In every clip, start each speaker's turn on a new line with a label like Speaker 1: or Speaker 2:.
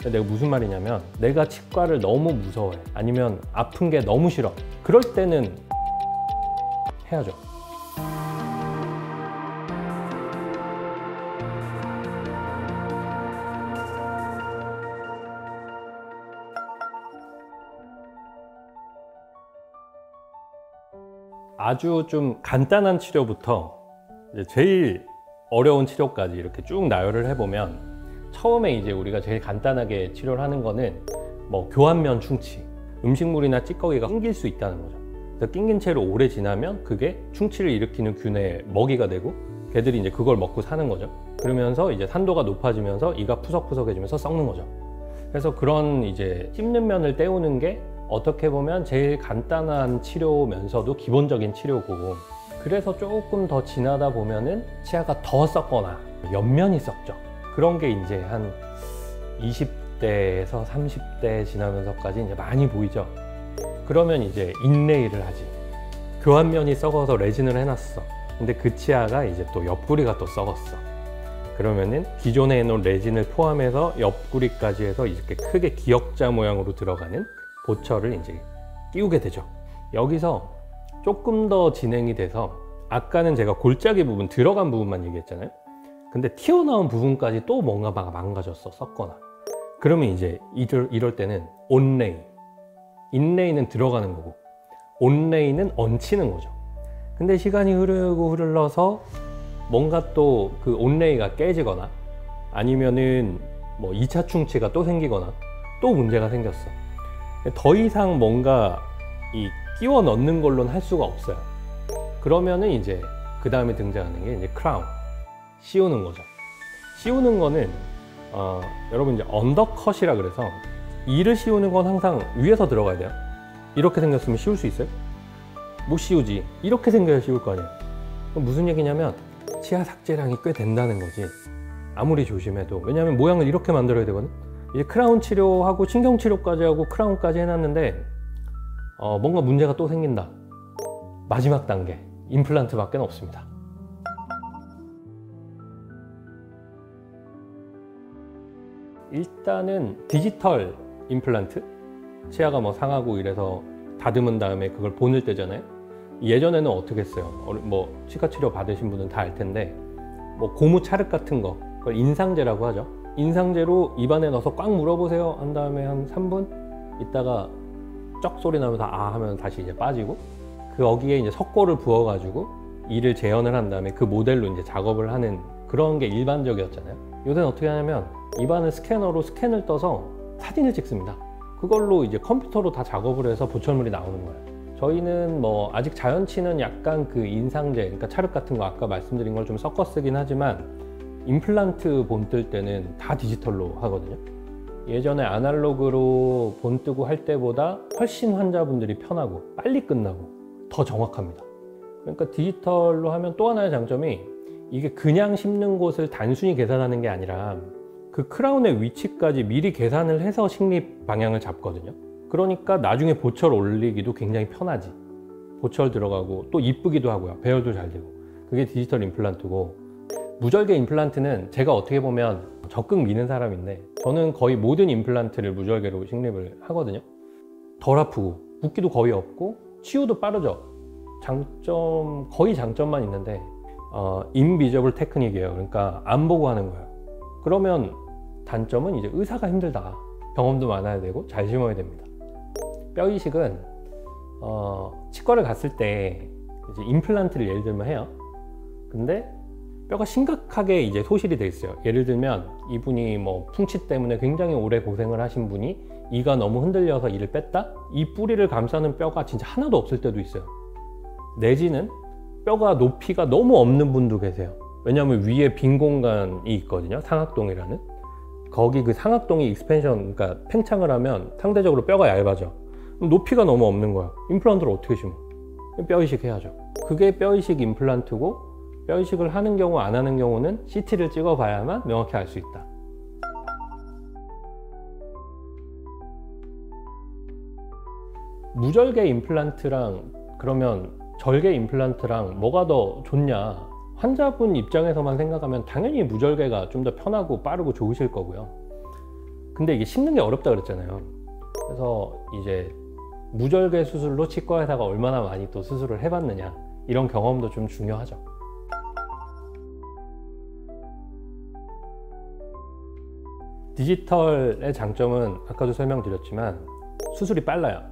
Speaker 1: 내가 무슨 말이냐면, 내가 치과를 너무 무서워해, 아니면 아픈 게 너무 싫어, 그럴 때는 해야죠. 아주 좀 간단한 치료부터 이제 제일 어려운 치료까지 이렇게 쭉 나열을 해보면, 처음에 이제 우리가 제일 간단하게 치료를 하는 거는 뭐 교환면 충치, 음식물이나 찌꺼기가 낑길 수 있다는 거죠. 그래서 낑긴 채로 오래 지나면 그게 충치를 일으키는 균의 먹이가 되고, 걔들이 이제 그걸 먹고 사는 거죠. 그러면서 이제 산도가 높아지면서 이가 푸석푸석해지면서 썩는 거죠. 그래서 그런 이제 씹는 면을 떼우는 게 어떻게 보면 제일 간단한 치료면서도 기본적인 치료고, 그래서 조금 더 지나다 보면은 치아가 더 썩거나 옆면이 썩죠. 그런 게 이제 한 20대에서 30대 지나면서까지 이제 많이 보이죠. 그러면 이제 인레이를 하지. 교환면이 썩어서 레진을 해놨어. 근데 그 치아가 이제 또 옆구리가 또 썩었어. 그러면은 기존에 해놓은 레진을 포함해서 옆구리까지 해서 이렇게 크게 기역자 모양으로 들어가는 보철을 이제 끼우게 되죠. 여기서 조금 더 진행이 돼서, 아까는 제가 골짜기 부분, 들어간 부분만 얘기했잖아요. 근데 튀어나온 부분까지 또 뭔가 막 망가졌어, 썩거나. 그러면 이제 이럴 때는 온레이, 인레이는 들어가는 거고 온레이는 얹히는 거죠. 근데 시간이 흐르고 흘러서 뭔가 또 그 온레이가 깨지거나, 아니면은 뭐 2차 충치가 또 생기거나 또 문제가 생겼어. 더 이상 뭔가 이 끼워 넣는 걸로는 할 수가 없어요. 그러면은 이제 그 다음에 등장하는 게 이제 크라운, 씌우는 거죠. 씌우는 거는 여러분 이제 언더컷이라 그래서, 이를 씌우는 건 항상 위에서 들어가야 돼요. 이렇게 생겼으면 씌울 수 있어요? 못 씌우지. 이렇게 생겨야 씌울 거 아니에요. 그럼 무슨 얘기냐면 치아 삭제량이 꽤 된다는 거지, 아무리 조심해도. 왜냐하면 모양을 이렇게 만들어야 되거든. 이제 크라운 치료하고 신경 치료까지 하고 크라운까지 해놨는데 뭔가 문제가 또 생긴다. 마지막 단계, 임플란트밖에 없습니다. 일단은 디지털 임플란트, 치아가 뭐 상하고 이래서 다듬은 다음에 그걸 보낼 때잖아요. 예전에는 어떻게 했어요? 뭐 치과 치료 받으신 분은 다 알 텐데, 뭐 고무 찰흙 같은 거, 그걸 인상제라고 하죠. 인상제로 입안에 넣어서 꽉 물어보세요 한 다음에 한 3분 있다가 쩍 소리 나면서 아 하면 다시 이제 빠지고, 그 거기에 이제 석고를 부어 가지고 이를 재현을 한 다음에 그 모델로 이제 작업을 하는 그런 게 일반적이었잖아요. 요새는 어떻게 하냐면 입안을 스캐너로 스캔을 떠서 사진을 찍습니다. 그걸로 이제 컴퓨터로 다 작업을 해서 보철물이 나오는 거예요. 저희는 뭐 아직 자연치는 약간 그 인상제, 그러니까 찰흙 같은 거 아까 말씀드린 걸 좀 섞어 쓰긴 하지만, 임플란트 본 뜰 때는 다 디지털로 하거든요. 예전에 아날로그로 본 뜨고 할 때보다 훨씬 환자분들이 편하고 빨리 끝나고 더 정확합니다. 그러니까 디지털로 하면 또 하나의 장점이, 이게 그냥 심는 곳을 단순히 계산하는 게 아니라 그 크라운의 위치까지 미리 계산을 해서 식립 방향을 잡거든요. 그러니까 나중에 보철 올리기도 굉장히 편하지. 보철 들어가고 또 이쁘기도 하고요. 배열도 잘 되고. 그게 디지털 임플란트고, 무절개 임플란트는 제가 어떻게 보면 적극 미는 사람인데, 저는 거의 모든 임플란트를 무절개로 식립을 하거든요. 덜 아프고 붓기도 거의 없고 치유도 빠르죠. 거의 장점만 있는데 인비저블 테크닉이에요. 그러니까 안 보고 하는 거예요. 그러면 단점은 이제 의사가 힘들다, 경험도 많아야 되고 잘 심어야 됩니다. 뼈 이식은 치과를 갔을 때 이제 임플란트를 예를 들면 해요. 근데 뼈가 심각하게 이제 소실이 돼 있어요. 예를 들면 이분이 뭐 풍치 때문에 굉장히 오래 고생을 하신 분이 이가 너무 흔들려서 이를 뺐다? 이 뿌리를 감싸는 뼈가 진짜 하나도 없을 때도 있어요. 내지는 뼈가 높이가 너무 없는 분도 계세요. 왜냐하면 위에 빈 공간이 있거든요. 상악동이라는. 거기 그 상악동이 익스펜션, 그러니까 팽창을 하면 상대적으로 뼈가 얇아져. 높이가 너무 없는 거야. 임플란트를 어떻게 심어? 뼈 이식 해야죠. 그게 뼈 이식 임플란트고, 뼈 이식을 하는 경우 안 하는 경우는 CT를 찍어 봐야만 명확히 알 수 있다. 무절개 임플란트랑 그러면 절개 임플란트랑 뭐가 더 좋냐? 환자분 입장에서만 생각하면 당연히 무절개가 좀 더 편하고 빠르고 좋으실 거고요. 근데 이게 심는 게 어렵다 그랬잖아요. 그래서 이제 무절개 수술로 치과에다가 얼마나 많이 또 수술을 해봤느냐, 이런 경험도 좀 중요하죠. 디지털의 장점은 아까도 설명드렸지만 수술이 빨라요.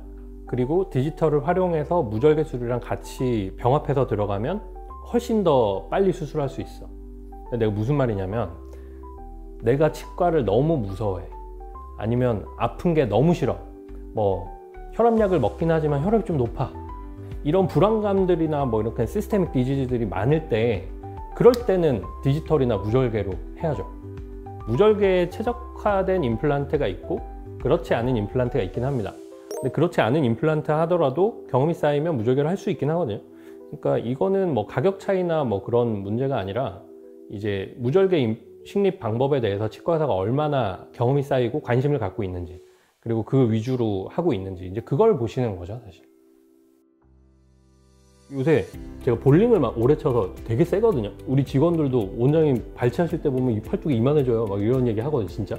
Speaker 1: 그리고 디지털을 활용해서 무절개 수술이랑 같이 병합해서 들어가면 훨씬 더 빨리 수술할 수 있어. 내가 무슨 말이냐면, 내가 치과를 너무 무서워해, 아니면 아픈 게 너무 싫어, 뭐 혈압약을 먹긴 하지만 혈압이 좀 높아, 이런 불안감들이나 뭐 이렇게 시스테믹 디지즈들이 많을 때, 그럴 때는 디지털이나 무절개로 해야죠. 무절개에 최적화된 임플란트가 있고 그렇지 않은 임플란트가 있긴 합니다. 근데 그렇지 않은 임플란트 하더라도 경험이 쌓이면 무절개를 할 수 있긴 하거든요. 그러니까 이거는 뭐 가격 차이나 뭐 그런 문제가 아니라, 이제 무절개 식립 방법에 대해서 치과 의사가 얼마나 경험이 쌓이고 관심을 갖고 있는지, 그리고 그 위주로 하고 있는지, 이제 그걸 보시는 거죠, 사실. 요새 제가 볼링을 막 오래 쳐서 되게 세거든요. 우리 직원들도 원장님 발치하실 때 보면 이 팔뚝이 이만해져요, 막 이런 얘기 하거든요, 진짜.